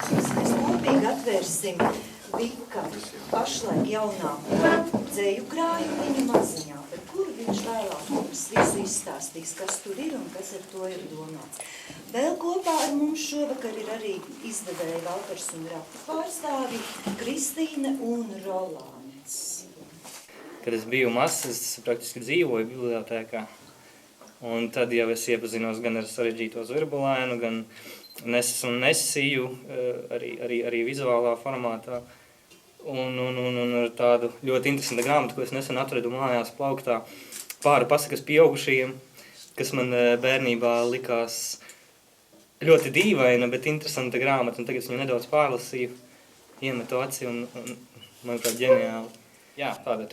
Mēs kopīgi atvērsim Vika pašlaik jaunāko dzēju krājumiņu maziņā, par kuru viņš vēlāk mums visu izstāstīs, kas tur ir un kas ar to ir domāts. Vēl kopā ar mums šovakar ir arī izdevēja Valters un Rapa pārstāvi Kristīne un Rolāns. Kad es biju mazs, es praktiski dzīvoju bibliotēkā. Un tad jau es iepazinos gan ar sarežģīto Zvirbulēnu, gan Nesis un Nesiju, arī vizuālā formātā. Un ar tādu ļoti interesantu grāmatu, ko es nesen atradu mājās plauktā, Pāri pasakas pieaugušajiem, kas man bērnībā likās ļoti dīvaina, bet interesanta grāmata. Un tagad es viņu nedaudz pārlasīju, iemetu aci un manuprāt, ģeniāli. Jā, tāda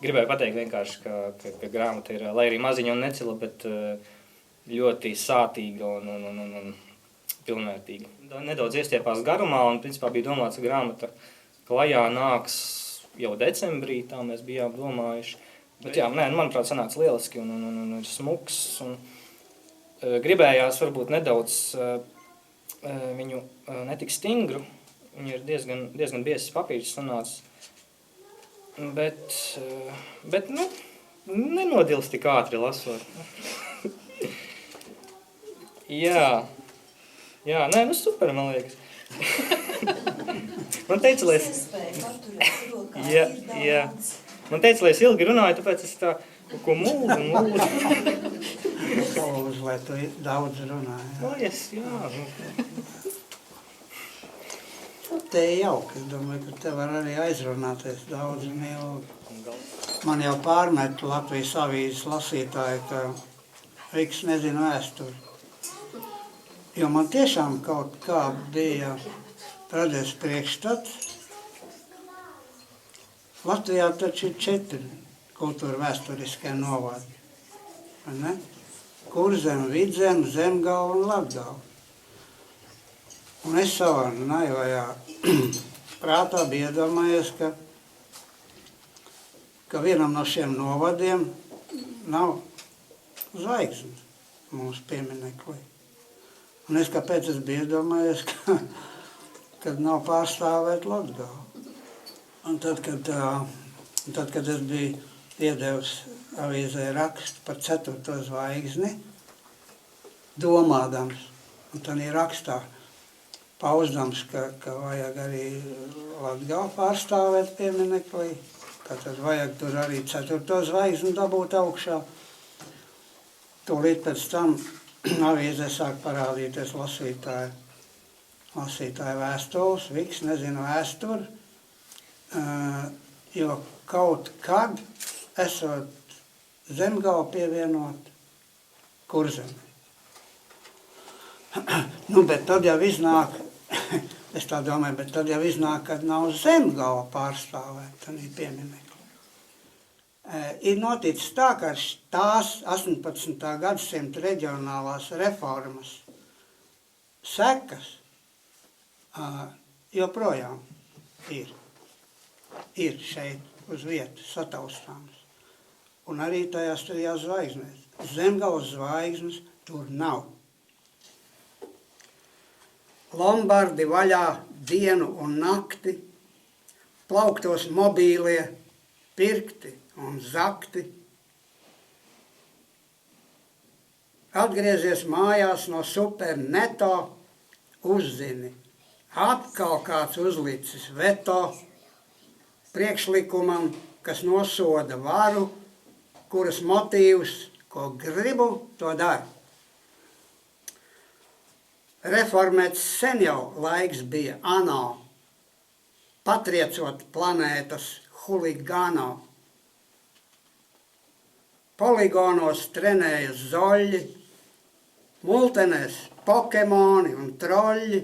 gribēju pateikt vienkārši, ka grāmata ir, lai arī maziņa un necila, bet ļoti sātīga un pilnvērtīga. Nedaudz iestiepās garumā un principā bija domāts, ka grāmata klajā nāks jau decembrī, tā mēs bijām domājuši. Bet jā, manuprāt, sanāca lieliski un ir smuks. Un gribējās varbūt nedaudz viņu netik stingru. Viņa ir diezgan biezs papīrs sanācis. Bet nenodils tik ātri lasot. Jā, super, man liekas. Man teica, lai es ilgi runāju, tāpēc es tā ko mūžu. Lai tu daudz runāji. Jā. Te ir jauki, es domāju, ka te var arī aizrunāties daudz un ilgi. Man jau pārmet Latvijas avīzes lasītāji, ka Riks nezina vēsturi. Jo man tiešām kaut kā bija radies priekšstats. Latvijā taču ir 4 kultūra vēsturiskie novadi. Kurzeme, Vidzeme, Zemgale un Latgale. Un es savā naivajā prātā biju iedomājies, ka vienam no šiem novadiem nav zvaigznes mūsu piemineklī. Un es kāpēc es biju iedomājies, kad nav pārstāvēt Latgali. Un tad, kad es biju iedevis avīzē rakstu par 4. zvaigzni, domādams, un tad ir rakstā pauzdams, ka vajag arī Latgali pārstāvēt piemineklī, tad vajag tur arī 4. zvaigzni dabūt augšā. Tūlīt pēc tam avīzē sāk parādīties lasītāju vēstules, Viks nezina vēsturi, jo kaut kad esot Zemgale pievienot Kurzemei. Bet tad jau iznāk, es tā domāju, bet tad jau iznāk, kad nav Zemgale pārstāvēt, tad ir pieminekli. Ir noticis tā, ka tās 18. gadsimta reģionālās reformas sekas joprojām ir šeit uz vietas sataustāmas. Un arī tajās 3 zvaigznēs. Zemgales zvaigznes tur nav. Lombardi vaļā dienu un nakti, plauktos mobīlie, pirkti un zakti. Atgriezies mājās no superneto, uzzini, atkal kāds uzlicis veto priekšlikumam, kas nosoda varu, kuras motīvs, ko gribu, to daru. Reformēts sen jau laiks bija ANO, patriecot planētas huligāno. Poligonos trenējas zoļļi, multenēs pokemoni un troļļi.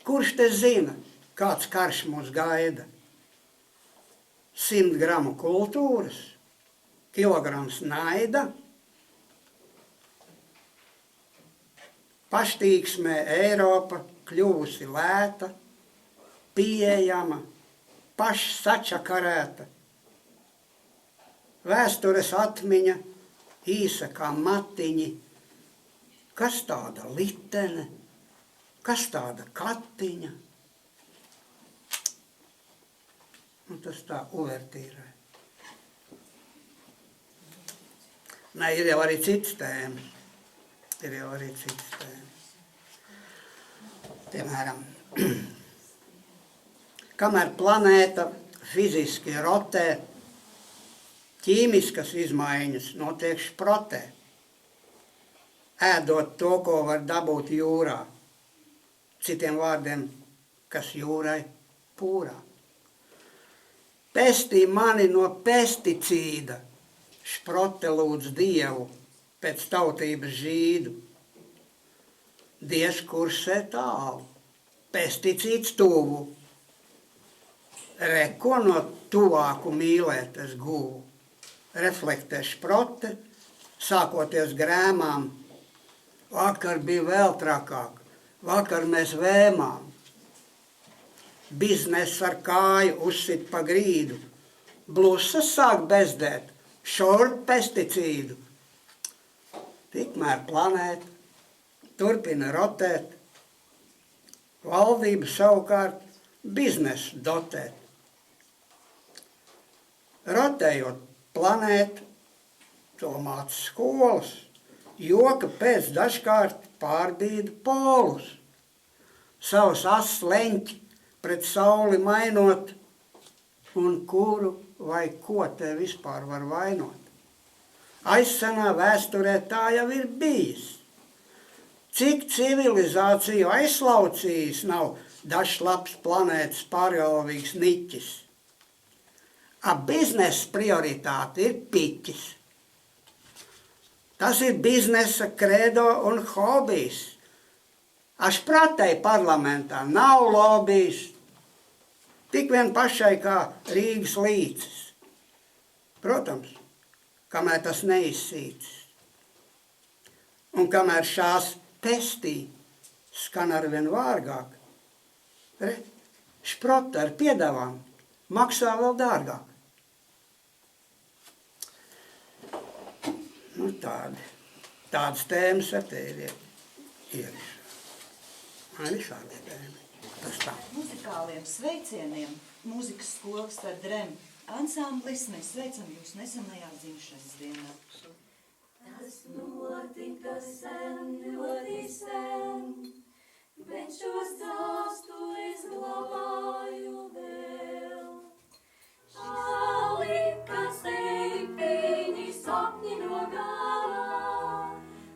Kurš te zina, kāds karš mūs gaida? 100 gramu kultūras, kilograms naida, paštīksmē Eiropa kļuvusi lēta, pieejama, pašsačakarēta. Vēstures atmiņa īsa kā matiņi, kas tāda litene, Kas tāda katiņa? Un tas tā uvertīrai. Nē, ir jau arī citas tēmas. Piemēram, kamēr planēta fiziski rotē, ķīmiskas izmaiņas notiek šprotē, ēdot to, ko var dabūt jūrā. Citiem vārdiem, kas jūrai pūrā. Pestī mani no pesticīda, šprote lūdz Dievu pēc tautības žīdu. Dievs kursē tālu, pesticīds tuvu. Ko no tuvāku mīlēt es guvu. Reflektē šprote, sākoties grēmām. Vakar bija vēl trakāk, vakar mēs vēmām. Biznes ar kāju uzsit pa grīdu. Blusas sāk bezdēt, šorp pesticīdu. Tikmēr planēta turpina rotēt, valdība savukārt biznesu dotēt. Rotējot planētu, to māca skolas, joka pēc dažkārt pārbīda polus. Savus asas leņķi pret sauli mainot, un kuru vai ko te vispār var vainot. Aizsenā vēsturē tā jau ir bijis. Cik civilizāciju aizslaucījis nav dažs labs planētas pārgalvīgs niķis. Biznesa prioritāte ir piķis. Tas ir biznesa kredo un hobijs. Špratei parlamentā nav lobijs, tik vien pašai kā Rīgas līcis. Protams, kamēr tas neizsīcis. Un kamēr šās pestī skan arvien vārgāk, šprota ar piedevām maksā vēl dārgāk. Nu tādas tēmas ar te ir visādas tēmas. Tas tā. Muzikāliem sveicieniem mūzikas skolas ar Drem ansamblis mēs sveicam jūs nesenajā dzimšanas dienā. Tas notika sen, ļoti sen, bet šos stāstu es glabāju vēl. Šalika 7 sapņi no galā,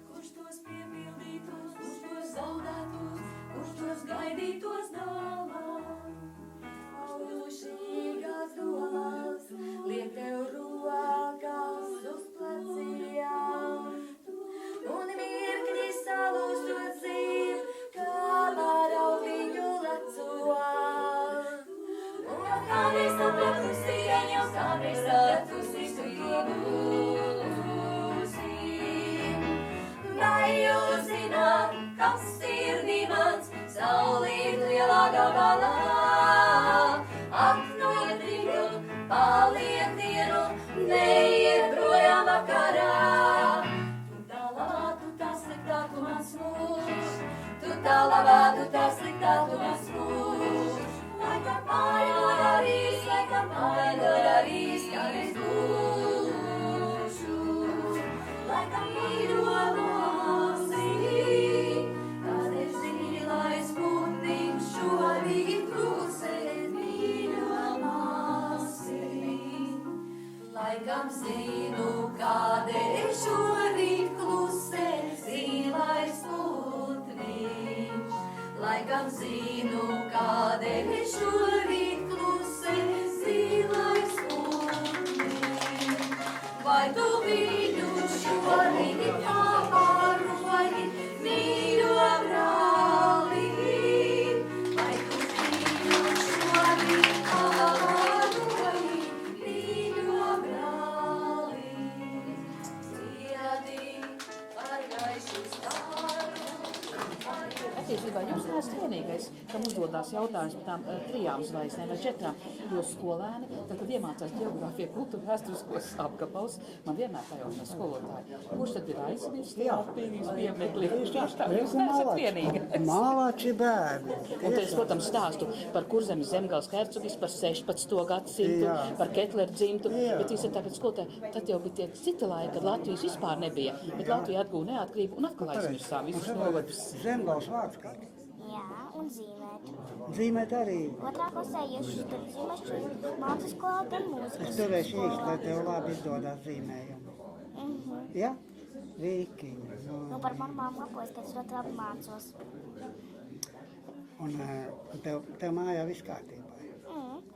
kurš tos piepildītos, kurš tos zaudētos, kurš tos gaidītos dāvā. Audušīgās domas liek tev rokās uz pleciem, un mirkļi salūstot dzīv, kā paraugliņu lecot. Un jau kādreiz sapratusi, jau kādreiz sapratusi, tu iegūsi. Vai jūs zināt, kas ir dimants, saulīt lielā gabalā? Atnojiet rītu, paliek dienu, neiet projām vakarā. Tu tā labā, tu tā sliktā, tu mans mūžs. Tu tā labā, tu tā sliktā, tu mans mūžs. Laikam pārdarīs, kad es būšu. Laikam mīļomāsi, kad es zilais putniņš šorīt klusēt mīļomāsi. Laikam zinu, kādēļ šorīt klusē zilais putniņš. Laikam zinu, kādēļ šorīt klusē zilais putniņš. Vai tu viņu šorīt pāroji, mīļo brāli? Vai tu viņu šorīt pāroji, mīļo brāli? Dziedi par gaišu staru, patiesībā jūs neesat vienīgais, kam uzdodās jautājums par tām 3 zvaigznēm vai 4. Jo skolēni, tad, kad iemācās geogrāfiju, kultūru, vēsturiskos apgabals, man vienmēr pajautā skolotāji, kurš tad ir aizmirst tajā apvienības piemeklī? Jūs neesat vienīgi. Mālāči bērni. Un te es, protams, stāstu par Kurzemes Zemgales hercogis, par 16. gadsimtu, Jā. par Ketleru dzimtu, bet jūs tāpēc skolotāji, tad jau bija tie cita laika, kad Latvijas vispār nebija, bet Latvija atgūja neatkarību un atkal aizmirsām visus novadus. Zemgals vārdskārt. Jā, un zīmēt. Dzīmēt arī. Otrā klasē iešu tur zīmēšanu, mācu skolu, gan Es mūzikas. turēšu īsti, lai tev labi izdodas zīmējumu. Ja? Vīki. Nu, par manu māmu lepojas, ka es ļoti labi mācos. Un tev mājā viss kārtībā.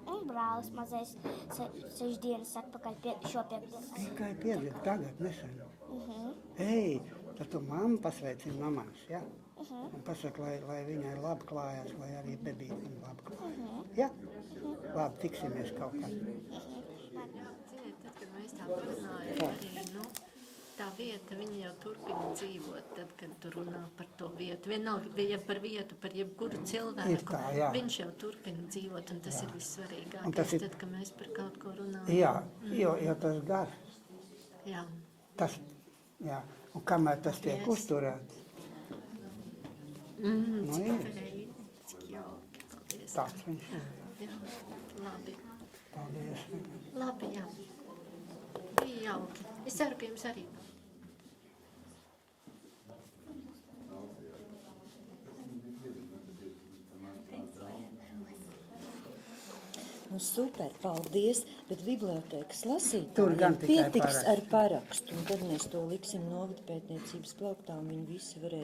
Un brālis mazais 6 dienas atpakaļ šopiekdienas. Tikai piedzīvot tagad, nesen. Ej, tad tu mammu pasveicini mamās, ja? Un pasaka, lai viņai labi klājās, lai arī bebītim labi klājās. Ja? Labi, tiksimies kaut kad. Ziniet, tad, kad mēs tā runājam, arī, nu, tā vieta, viņa jau turpina dzīvot, tad, kad tu runā par to vietu. Vienalga, ja par vietu, par jebkuru cilvēku, Ir tā, jā. viņš jau turpina dzīvot, un tas ir Un vissvarīgākais, tas ir- tad, kad mēs par kaut ko runājam. Jā, jo tas gar, Jā. tas, jā. Un kamēr tas tiek Yes. uzturēts, nu Cik ir, reizi, cik jauki. Paldies. tāds viņš ir. Jā, labi. Paldies. Labi, jā. Bija jauki. Es ceru, ka jums arī. Nu, super, paldies, bet bibliotēkas Tur lasītājiem gan tikai pietiks parakstu. ar parakstu, un tad mēs to liksim novada pētniecības plauktā, un viņi visi varēs